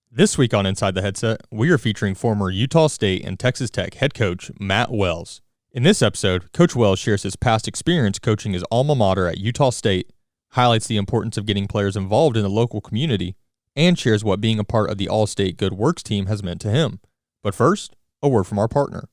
This week on Inside the Headset, we are featuring former Utah State and Texas Tech head coach Matt Wells. In this episode, Coach Wells shares his past experience coaching his alma mater at Utah State, highlights the importance of getting players involved in the local community, and shares what being a part of the Allstate Good Works Team has meant to him. But first, a word from our partner.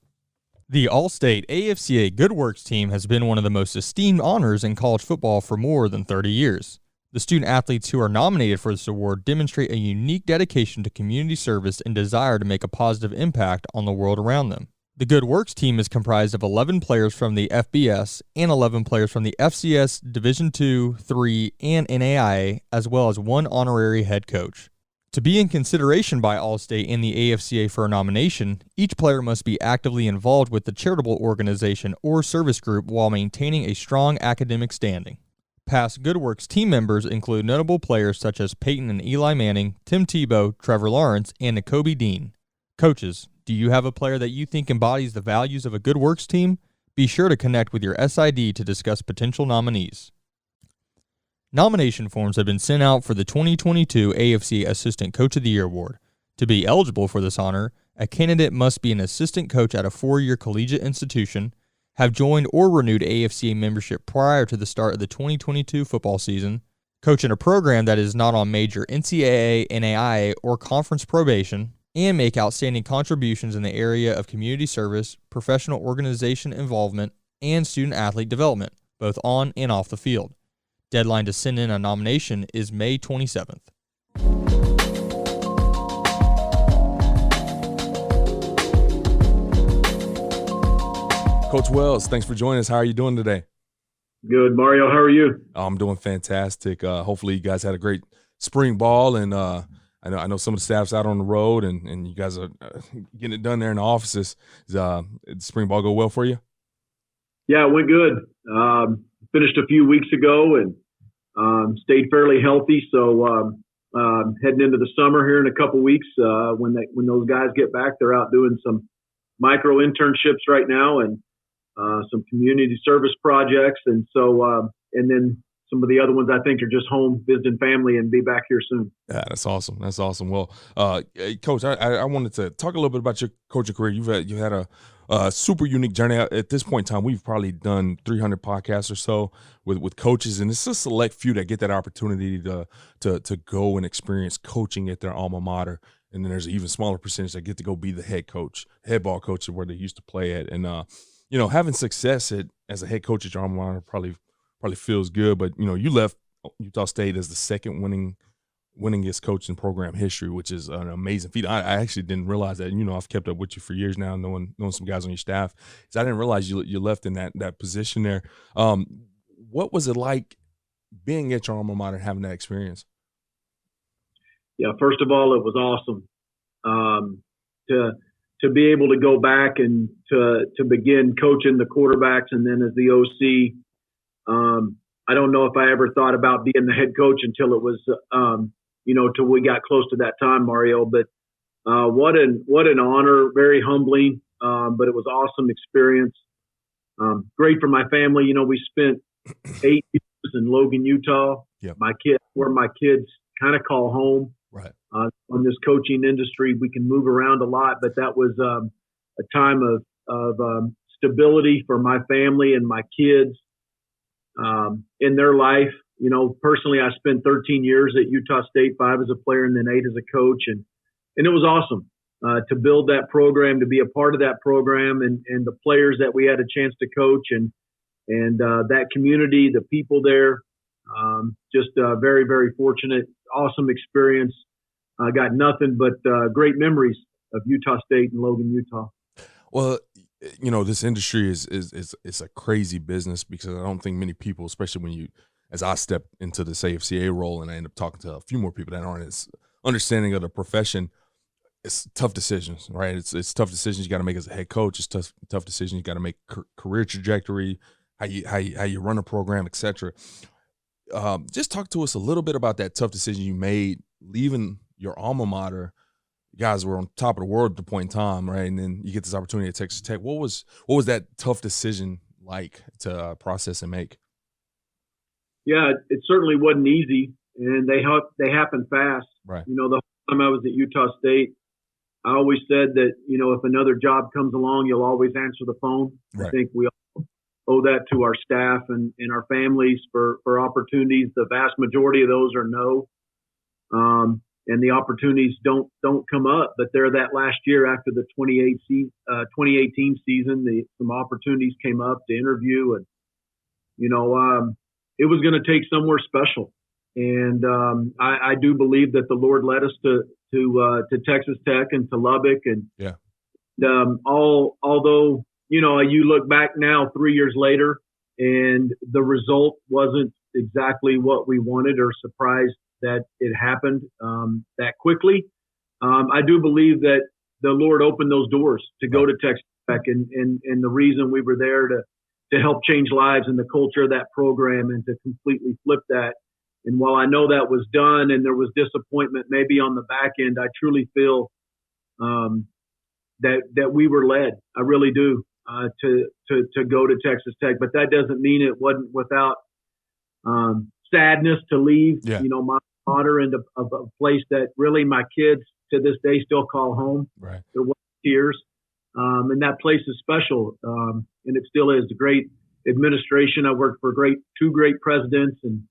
The Allstate AFCA Good Works Team has been one of the most esteemed honors in college football for more than 30 years. The student athletes who are nominated for this award demonstrate a unique dedication to community service and desire to make a positive impact on the world around them. The Good Works Team is comprised of 11 players from the FBS and 11 players from the FCS, Division II, III, and NAIA, as well as one honorary head coach. To be in consideration by Allstate and the AFCA for a nomination, each player must be actively involved with the charitable organization or service group while maintaining a strong academic standing. Past Good Works team members include notable players such as Peyton and Eli Manning, Tim Tebow, Trevor Lawrence, and Nakobe Dean. Coaches, do you have a player that you think embodies the values of a Good Works team? Be sure to connect with your SID to discuss potential nominees. Nomination forms have been sent out for the 2022 AFC Assistant Coach of the Year Award. To be eligible for this honor, a candidate must be an assistant coach at a 4-year collegiate institution, have joined or renewed AFCA membership prior to the start of the 2022 football season, coach in a program that is not on major NCAA, NAIA, or conference probation, and make outstanding contributions in the area of community service, professional organization involvement, and student-athlete development, both on and off the field. Deadline to send in a nomination is May 27th. Coach Wells, thanks for joining us. How are you doing today? Good, Mario. How are you? I'm doing fantastic. Hopefully you guys had a great spring ball, and I know some of the staff's out on the road, and you guys are getting it done there in the offices. Did spring ball go well for you? Yeah, it went good. Finished a few weeks ago and stayed fairly healthy. So heading into the summer here in a couple weeks, when those guys get back, they're out doing some micro internships right now and some community service projects, and so and then some of the other ones I think are just home visiting family and be back here soon. Yeah, that's awesome. That's awesome. Well, Coach, I wanted to talk a little bit about your coaching career. You've had a super unique journey. At this point in time, we've probably done 300 podcasts or so with coaches, and it's a select few that get that opportunity to go and experience coaching at their alma mater. And then there's an even smaller percentage that get to go be the head ball coach of where they used to play at. And having success as a head coach at your alma mater probably feels good. But you left Utah State as the second winningest coach in program history, which is an amazing feat. I actually didn't realize that. I've kept up with you for years now, knowing some guys on your staff. So I didn't realize you left in that position there. What was it like being at your alma mater and having that experience? Yeah, first of all, it was awesome to be able to go back and to begin coaching the quarterbacks, and then as the OC. I don't know if I ever thought about being the head coach until it was, till we got close to that time, Mario. But what an honor, very humbling, but it was awesome experience. Great for my family. We spent 8 years in Logan, Utah. Yep. Where my kids kind of call home. Right. On this coaching industry, we can move around a lot, but that was a time of stability for my family and my kids in their life. Personally, I spent 13 years at Utah State, 5 as a player and then 8 as a coach, and it was awesome to build that program, to be a part of that program, and the players that we had a chance to coach, and that community, the people there. Just very, very fortunate, awesome experience. I got nothing but great memories of Utah State and Logan, Utah. Well, this industry is a crazy business, because I don't think many people, especially as I step into this AFCA role and I end up talking to a few more people that aren't as understanding of the profession, it's tough decisions, right? It's tough decisions you got to make as a head coach. It's tough decisions you got to make, career trajectory, how you run a program, etc. Just talk to us a little bit about that tough decision you made leaving your alma mater. You guys were on top of the world at the point in time, right? And then you get this opportunity at Texas Tech. What was that tough decision like to process and make? Yeah, it certainly wasn't easy, and they happened fast. Right. The time I was at Utah State, I always said that, if another job comes along, you'll always answer the phone. Right. I think we all owe that to our staff and our families for opportunities. The vast majority of those are no. And the opportunities don't come up, but they're that last year after the 2018 season, some opportunities came up to interview, and it was going to take somewhere special. And I do believe that the Lord led us to Texas Tech and to Lubbock, and although you look back now 3 years later, and the result wasn't exactly what we wanted, or surprised that it happened that quickly. I do believe that the Lord opened those doors to go to Texas Tech, and the reason we were there to help change lives and the culture of that program, and to completely flip that. And while I know that was done and there was disappointment maybe on the back end, I truly feel that we were led. I really do, to go to Texas Tech. But that doesn't mean it wasn't without sadness to leave, my daughter into a place that really my kids to this day still call home. Right. There were tears. And that place is special. And it still is. A great administration. I worked for two great presidents and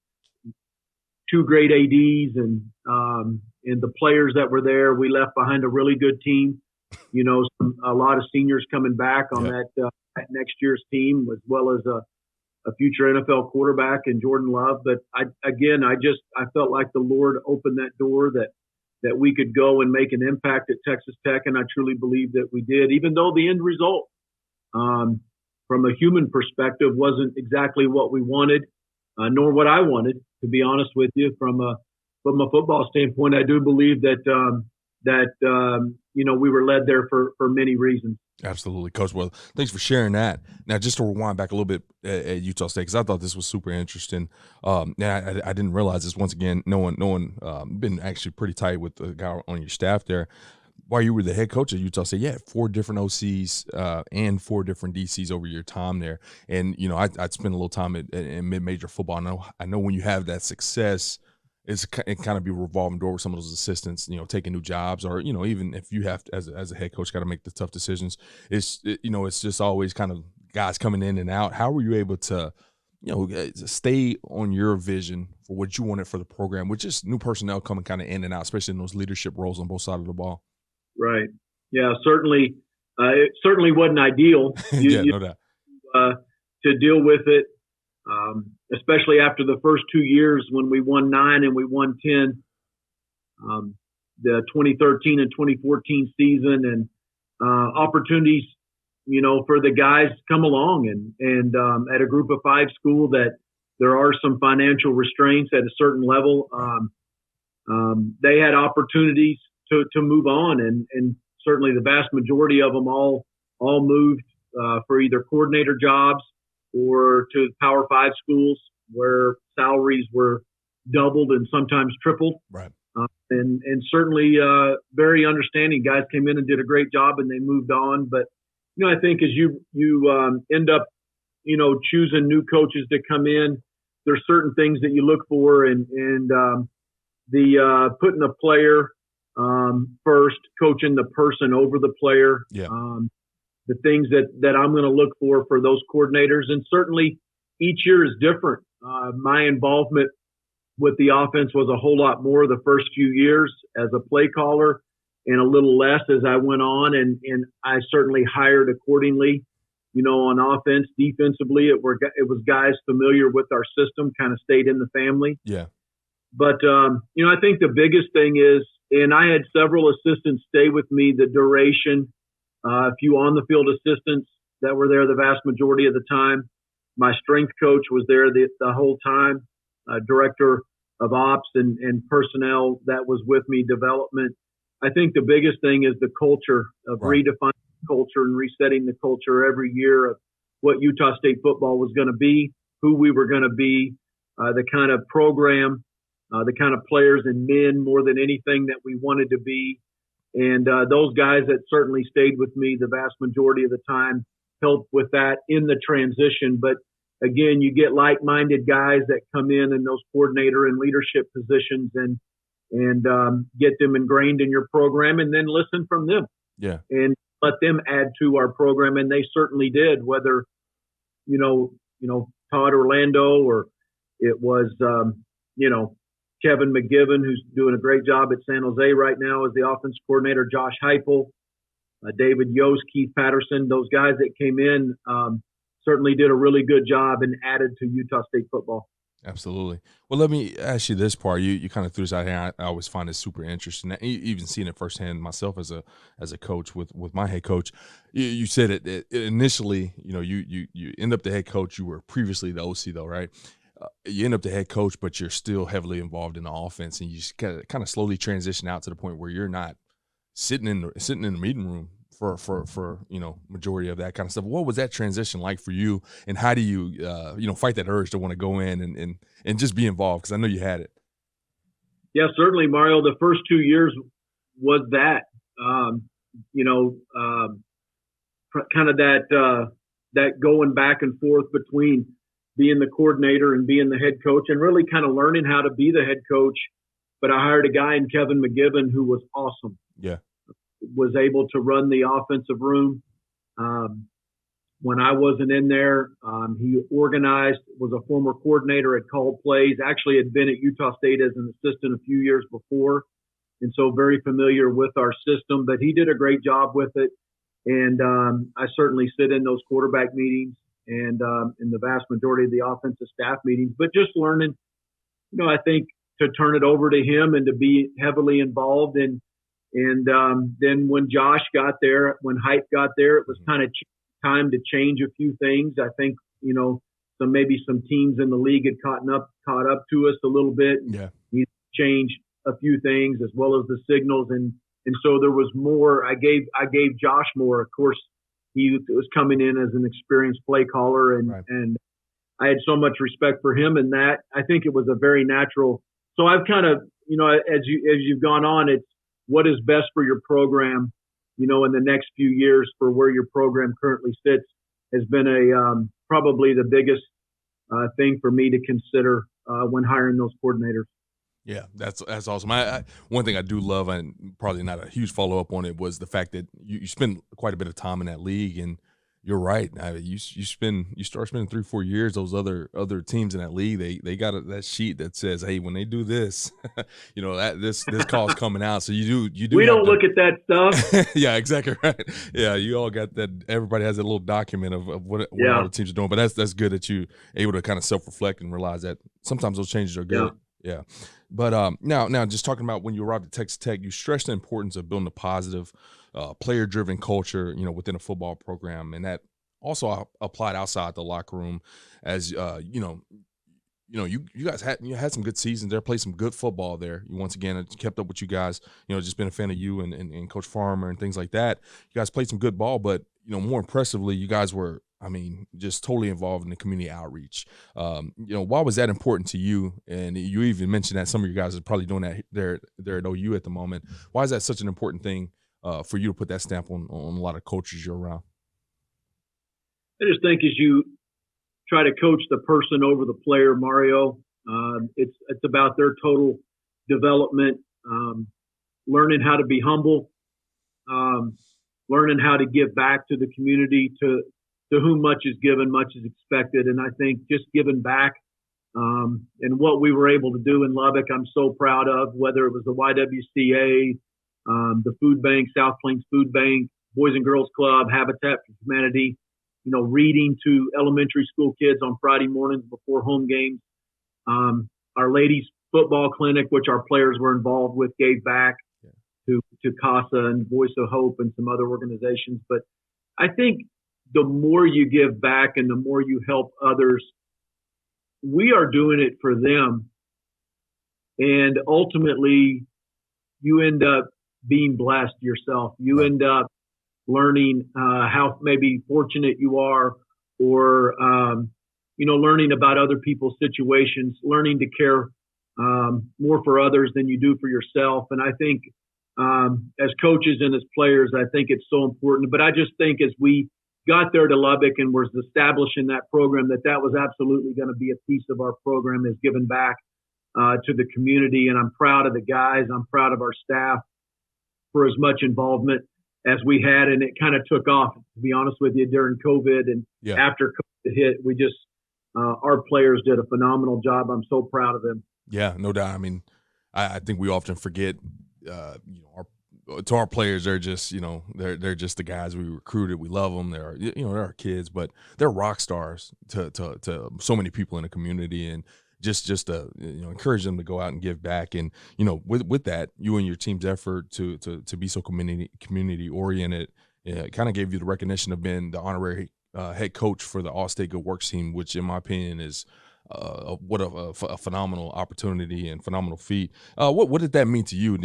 two great ADs, and the players that were there. We left behind a really good team. A lot of seniors coming back on that next year's team, as well as a future NFL quarterback in Jordan Love. But I felt like the Lord opened that door that we could go and make an impact at Texas Tech. And I truly believe that we did, even though the end result, from a human perspective, wasn't exactly what we wanted, nor what I wanted, to be honest with you. From a football standpoint, I do believe that we were led there for many reasons. Absolutely, Coach. Well, thanks for sharing that. Now, just to rewind back a little bit at Utah State, because I thought this was super interesting. And I didn't realize this. Once again, no one been actually pretty tight with the guy on your staff there. While you were the head coach at Utah State, you had 4 different OCs and 4 different DCs over your time there. And I'd spent a little time in mid-major football. I know when you have that success, it kind of be a revolving door with some of those assistants, taking new jobs, or even if you have to, as a head coach, got to make the tough decisions. It's just always kind of guys coming in and out. How were you able to stay on your vision for what you wanted for the program, with just new personnel coming kind of in and out, especially in those leadership roles on both sides of the ball? Right. Yeah. Certainly. It certainly wasn't ideal. No doubt. To deal with it. Especially after the first 2 years when we won 9 and we won 10, the 2013 and 2014 season, and opportunities, for the guys come along, and at a group of 5 school that there are some financial restraints at a certain level. They had opportunities to move on, and certainly the vast majority of them all moved for either coordinator jobs or to Power 5 schools where salaries were doubled and sometimes tripled. Right. And certainly very understanding. Guys came in and did a great job, and they moved on. But, I think as you end up, choosing new coaches to come in, there's certain things that you look for, and the putting the player first, coaching the person over the player. Yeah. The things that I'm going to look for those coordinators. And certainly each year is different. My involvement with the offense was a whole lot more the first few years as a play caller, and a little less as I went on. And I certainly hired accordingly, on offense. Defensively, it was guys familiar with our system, kind of stayed in the family. Yeah. But, I think the biggest thing is, and I had several assistants stay with me the duration. A few on-the-field assistants that were there the vast majority of the time. My strength coach was there the whole time. Director of ops and personnel that was with me, development. I think the biggest thing is the culture of redefining culture and resetting the culture every year of what Utah State football was going to be, who we were going to be, the kind of program, the kind of players and men more than anything that we wanted to be. And those guys that certainly stayed with me the vast majority of the time helped with that in the transition. But again, you get like-minded guys that come in those coordinator and leadership positions, and and get them ingrained in your program, and then listen from them. Yeah. And let them add to our program. And they certainly did, whether, Todd Orlando, or it was, Kevin McGivern, who's doing a great job at San Jose right now as the offense coordinator, Josh Heupel, David Yost, Keith Patterson. Those guys that came in certainly did a really good job and added to Utah State football. Absolutely. Well, let me ask you this part. You kind of threw this out here. I always find it super interesting. Even seeing it firsthand myself as a coach with my head coach. You said it initially. You end up the head coach. You were previously the OC though, right? You end up the head coach, but you're still heavily involved in the offense, and you just kind of slowly transition out to the point where you're not sitting in the meeting room for majority of that kind of stuff. What was that transition like for you, and how do you fight that urge to want to go in and just be involved? Because I know you had it. Yeah, certainly, Mario. The first 2 years was that kind of that going back and forth between being the coordinator and being the head coach, and really kind of learning how to be the head coach. But I hired a guy in Kevin McGivern who was awesome. Yeah. Was able to run the offensive room. When I wasn't in there, he organized, was a former coordinator at Called Plays, actually had been at Utah State as an assistant a few years before, and so very familiar with our system. But he did a great job with it. And I certainly sit in those quarterback meetings and in the vast majority of the offensive staff meetings. But just learning, I think to turn it over to him and to be heavily involved. And then when Josh got there, when Hype got there, it was kind of time to change a few things. I think, maybe some teams in the league had caught up to us a little bit. Yeah. He changed a few things as well as the signals. And so there was more. I gave Josh more. Of course, he was coming in as an experienced play caller, and I had so much respect for him, and that I think it was a very natural. So I've kind of, as you've gone on, it's what is best for your program, in the next few years for where your program currently sits has been probably the biggest thing for me to consider when hiring those coordinators. Yeah, that's awesome. One thing I do love, and probably not a huge follow-up on it, was the fact that you spend quite a bit of time in that league, and you're right. You start spending 3-4 years. Those other teams in that league, they got that sheet that says, hey, when they do this, that this call's coming out. So you do. We don't look at that stuff. Yeah, exactly right. Yeah, you all got that. Everybody has a little document of what all the teams are doing. But that's good that you able to kind of self-reflect and realize that sometimes those changes are good. Yeah. But now just talking about when you arrived at Texas Tech, you stressed the importance of building a positive, player-driven culture, within a football program, and that also applied outside the locker room. As you guys had some good seasons there, played some good football there. You once again kept up with you guys. Just been a fan of you and Coach Farmer and things like that. You guys played some good ball, but more impressively, you guys were, just totally involved in the community outreach. Why was that important to you? And you even mentioned that some of you guys are probably doing that there at OU at the moment. Why is that such an important thing for you to put that stamp on a lot of coaches you're around? I just think as you try to coach the person over the player, Mario, it's about their total development, learning how to be humble, learning how to give back to the community, to whom much is given, much is expected. And I think just giving back and what we were able to do in Lubbock, I'm so proud of, whether it was the YWCA, the food bank, South Plains Food Bank, Boys and Girls Club, Habitat for Humanity, reading to elementary school kids on Friday mornings before home games. Our ladies football clinic, which our players were involved with, gave back to CASA and Voice of Hope and some other organizations. But I think the more you give back and the more you help others, we are doing it for them. And ultimately, you end up being blessed yourself. You end up learning how maybe fortunate you are, or, learning about other people's situations, learning to care more for others than you do for yourself. And I think as coaches and as players, I think it's so important. But I just think as we got there to Lubbock and was establishing that program, that was absolutely going to be a piece of our program, is giving back to the community. And I'm proud of the guys. I'm proud of our staff for as much involvement as we had. And it kind of took off, to be honest with you, during COVID. And after COVID hit, we just, our players did a phenomenal job. I'm so proud of them. Yeah, no doubt. I mean, I think we often forget, to our players, they're just, they're just the guys we recruited. We love them. They're, they're our kids, but they're rock stars to so many people in the community, and just to encourage them to go out and give back. And with that, you and your team's effort to be so community oriented, kind of gave you the recognition of being the honorary head coach for the Allstate Good Works Team, which in my opinion is what a phenomenal opportunity and phenomenal feat. What did that mean to you,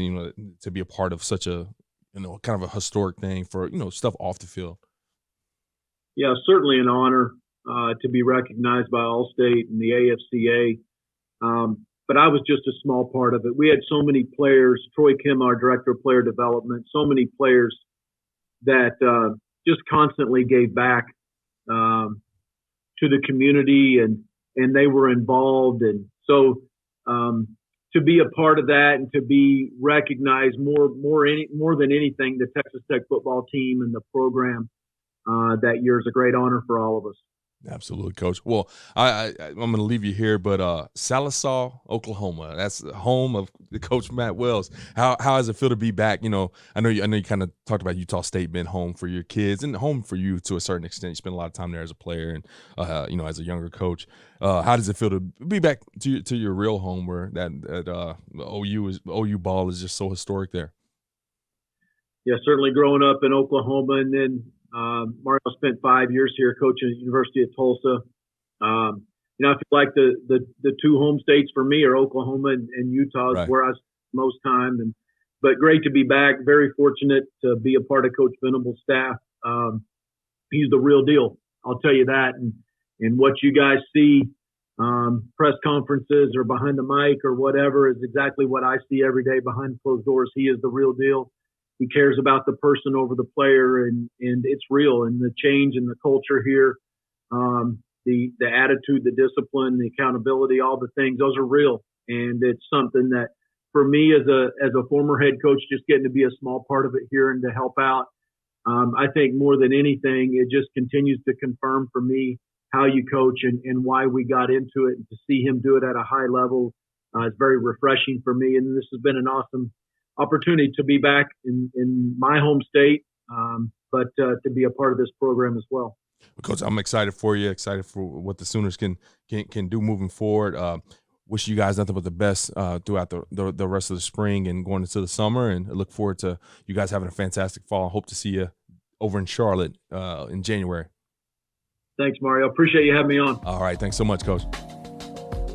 to be a part of such a, kind of a historic thing for, stuff off the field? Yeah, certainly an honor to be recognized by Allstate and the AFCA. But I was just a small part of it. We had so many players, Troy Kim, our director of player development, so many players that just constantly gave back to the community, and they were involved. And so to be a part of that and to be recognized more than anything, the Texas Tech football team and the program that year is a great honor for all of us. Absolutely, Coach. Well, I'm going to leave you here, but Sallisaw, Oklahoma, that's the home of the Coach Matt Wells. How does it feel to be back? I know you kind of talked about Utah State being home for your kids and home for you to a certain extent. You spent a lot of time there as a player and as a younger coach. How does it feel to be back to your real home, where that OU ball is just so historic there? Yeah, certainly growing up in Oklahoma, and then Mario spent 5 years here coaching at the University of Tulsa. I feel like the two home states for me are Oklahoma and Utah, right, where I spent most time. But great to be back. Very fortunate to be a part of Coach Venable's staff. He's the real deal, I'll tell you that. And what you guys see, press conferences or behind the mic or whatever, is exactly what I see every day behind closed doors. He is the real deal. He cares about the person over the player, and it's real. And the change in the culture here, the attitude, the discipline, the accountability, all the things, those are real. And it's something that, for me as a former head coach, just getting to be a small part of it here and to help out, I think more than anything, it just continues to confirm for me how you coach and why we got into it. And to see him do it at a high level is very refreshing for me. And this has been an awesome opportunity to be back in my home state, but to be a part of this program as well. Coach, I'm excited for you, excited for what the Sooners can do moving forward. Wish you guys nothing but the best throughout the rest of the spring and going into the summer, and I look forward to you guys having a fantastic fall. Hope to see you over in Charlotte in January. Thanks, Mario. Appreciate you having me on. All right. Thanks so much, Coach.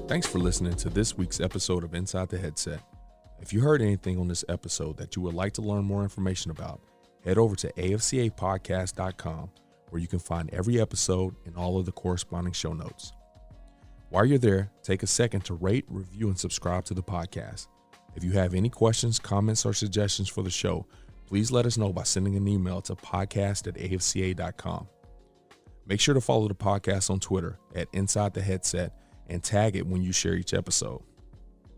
Thanks for listening to this week's episode of Inside the Headset. If you heard anything on this episode that you would like to learn more information about, head over to AFCApodcast.com, where you can find every episode and all of the corresponding show notes. While you're there, take a second to rate, review, and subscribe to the podcast. If you have any questions, comments, or suggestions for the show, please let us know by sending an email to podcast@afca.com. Make sure to follow the podcast on Twitter @InsideTheHeadset and tag it when you share each episode.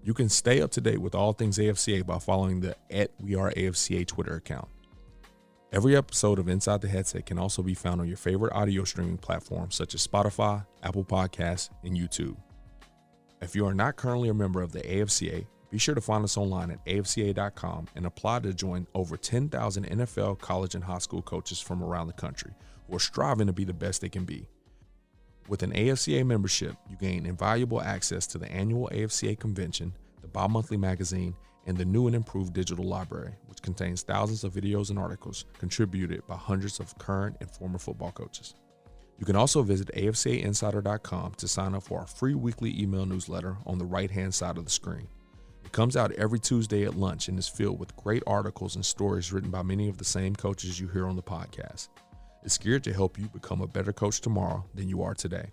You can stay up to date with all things AFCA by following the @WeAreAFCA Twitter account. Every episode of Inside the Headset can also be found on your favorite audio streaming platforms such as Spotify, Apple Podcasts, and YouTube. If you are not currently a member of the AFCA, be sure to find us online at AFCA.com and apply to join over 10,000 NFL, college, and high school coaches from around the country who are striving to be the best they can be. With an AFCA membership, you gain invaluable access to the annual AFCA convention, the bi-monthly magazine, and the new and improved digital library, which contains thousands of videos and articles contributed by hundreds of current and former football coaches. You can also visit AFCAinsider.com to sign up for our free weekly email newsletter on the right-hand side of the screen. It comes out every Tuesday at lunch and is filled with great articles and stories written by many of the same coaches you hear on the podcast. It's geared to help you become a better coach tomorrow than you are today.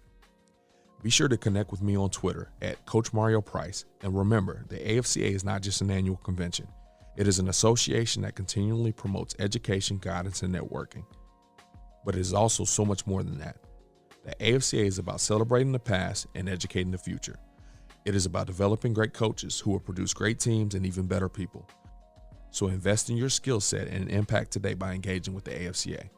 Be sure to connect with me on Twitter @CoachMarioPrice. And remember, the AFCA is not just an annual convention. It is an association that continually promotes education, guidance, and networking. But it is also so much more than that. The AFCA is about celebrating the past and educating the future. It is about developing great coaches who will produce great teams and even better people. So invest in your skill set and impact today by engaging with the AFCA.